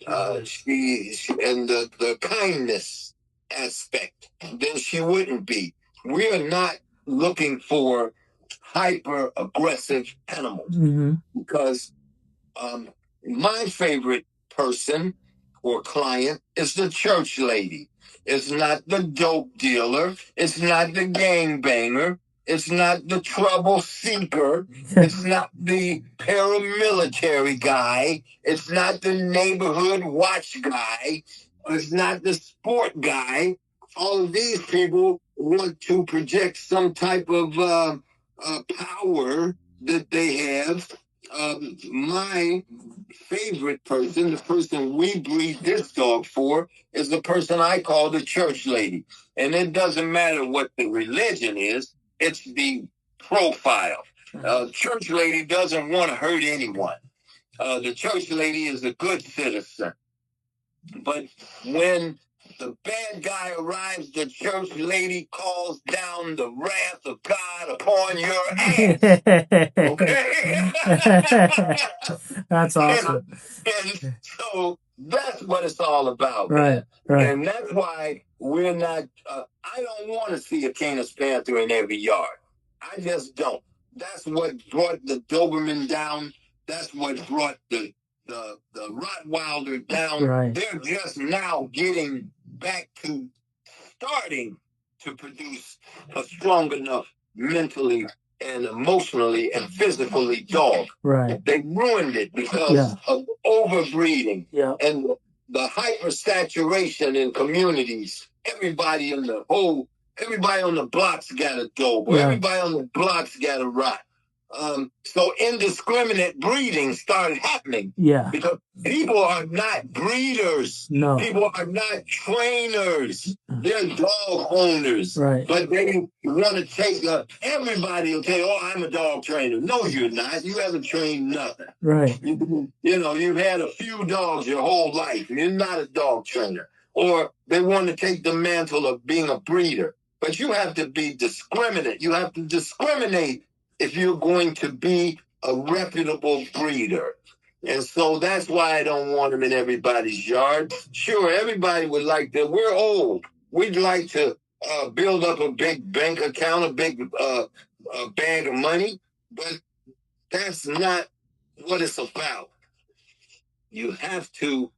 And the kindness aspect, then she wouldn't be. We are not looking for hyper aggressive animals because my favorite person or client is the church lady. It's not the dope dealer. It's not the gangbanger. It's not the trouble seeker. It's not the paramilitary guy. It's not the neighborhood watch guy. It's not the sport guy. All of these people want to project some type of power that they have. My favorite person, the person we breed this dog for, is the person I call the church lady. And it doesn't matter what the religion is, it's the profile. Church lady doesn't want to hurt anyone. The church lady is a good citizen. But when the bad guy arrives, the church lady calls down the wrath of God upon your ass. Okay? That's awesome. And so that's what it's all about, Right, man. right. And that's why we're not, I don't want to see a Canis Panther in every yard. I just don't. That's what brought the Doberman down. That's what brought the Rottweiler down. Right. They're just now getting back to starting to produce a strong enough mentally and emotionally and physically dog. Right. They ruined it because of overbreeding and the hypersaturation in communities. Everybody on the blocks got a dog, or everybody on the blocks got a rot. So indiscriminate breeding started happening. Yeah. Because people are not breeders. No. People are not trainers. They're dog owners. Right. But they want to take everybody will say, oh, I'm a dog trainer. No, you're not. You haven't trained nothing. Right. You've had a few dogs your whole life. You're not a dog trainer. Or they want to take the mantle of being a breeder. But you have to be discriminate. You have to discriminate if you're going to be a reputable breeder. And so that's why I don't want them in everybody's yard. Sure, everybody would like to. We're old. We'd like to build up a big bank account, a big bag of money, but that's not what it's about. You have to.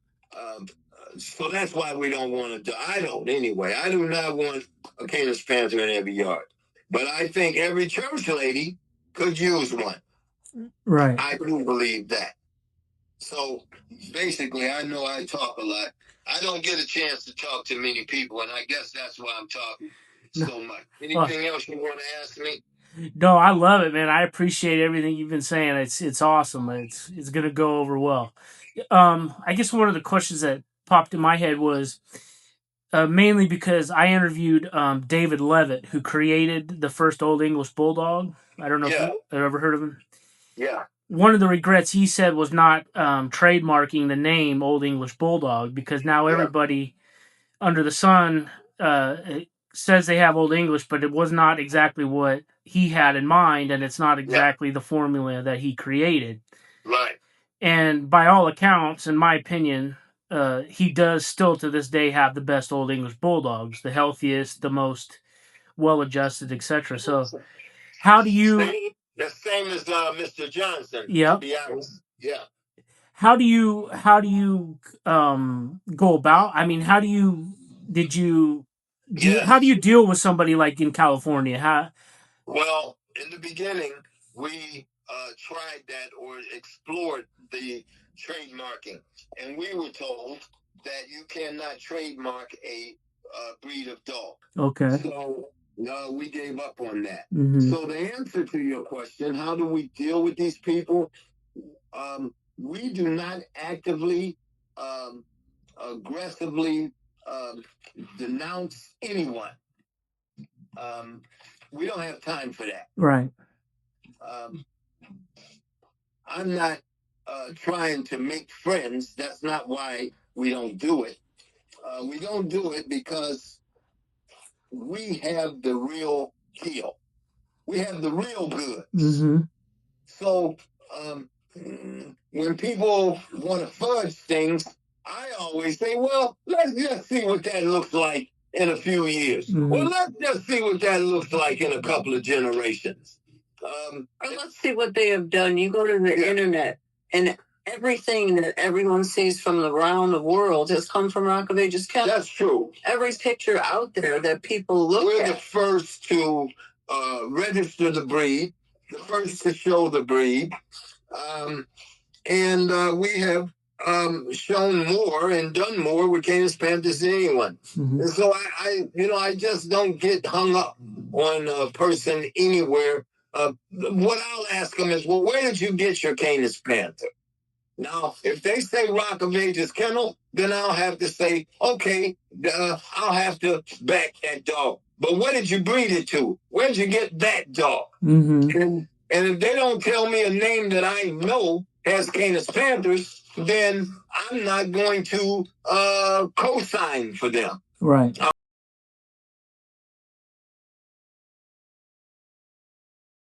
So that's why we don't want to do. I don't anyway. I do not want a Canis Panther in every yard, but I think every church lady could use one. Right. I do believe that. So basically, I know I talk a lot. I don't get a chance to talk to many people, and I guess that's why I'm talking so much. Anything else you want to ask me? No, I love it, man. I appreciate everything you've been saying. It's awesome. It's gonna go over well. I guess one of the questions that popped in my head was mainly because I interviewed David Levitt, who created the first Old English Bulldog. I don't know if you've ever heard of him. Yeah. One of the regrets he said was not trademarking the name Old English Bulldog, because now everybody under the sun says they have Old English, but it was not exactly what he had in mind, and it's not exactly the formula that he created. Right. And by all accounts, in my opinion, he does still to this day have the best Old English Bulldogs, the healthiest, the most well-adjusted, etc. So, how do you? The same as Mr. Johnson. Yeah. To be honest. Yeah. How do you go about? I mean, how do you how do you deal with somebody like in California? Well, in the beginning, we tried that or explored the trademarking, and we were told that you cannot trademark a breed of dog. Okay. So we gave up on that. Mm-hmm. So the answer to your question, how do we deal with these people? We do not actively, aggressively denounce anyone. We don't have time for that. Right. I'm not trying to make friends. That's not why we don't do it. We don't do it because we have the real deal. We have the real goods. Mm-hmm. So when people want to fudge things, always say, well, let's just see what that looks like in a few years. Well, let's just see what that looks like in a couple of generations. Or let's see what they have done. You go to the internet, and everything that everyone sees from around the world has come from Rock of Ages Kennel. That's true. Every picture out there that people look We're at. the first to register the breed, the first to show the breed. And we have shown more and done more with Canis Panthers than anyone. And so I just don't get hung up on a person anywhere. What I'll ask them is, well, where did you get your Canis Panther? Now, if they say Rock of Ages Kennel, then I'll have to say, okay, I'll have to back that dog. But where did you breed it to? Where'd you get that dog? And if they don't tell me a name that I know has Canis Panthers, then I'm not going to co-sign for them. Right.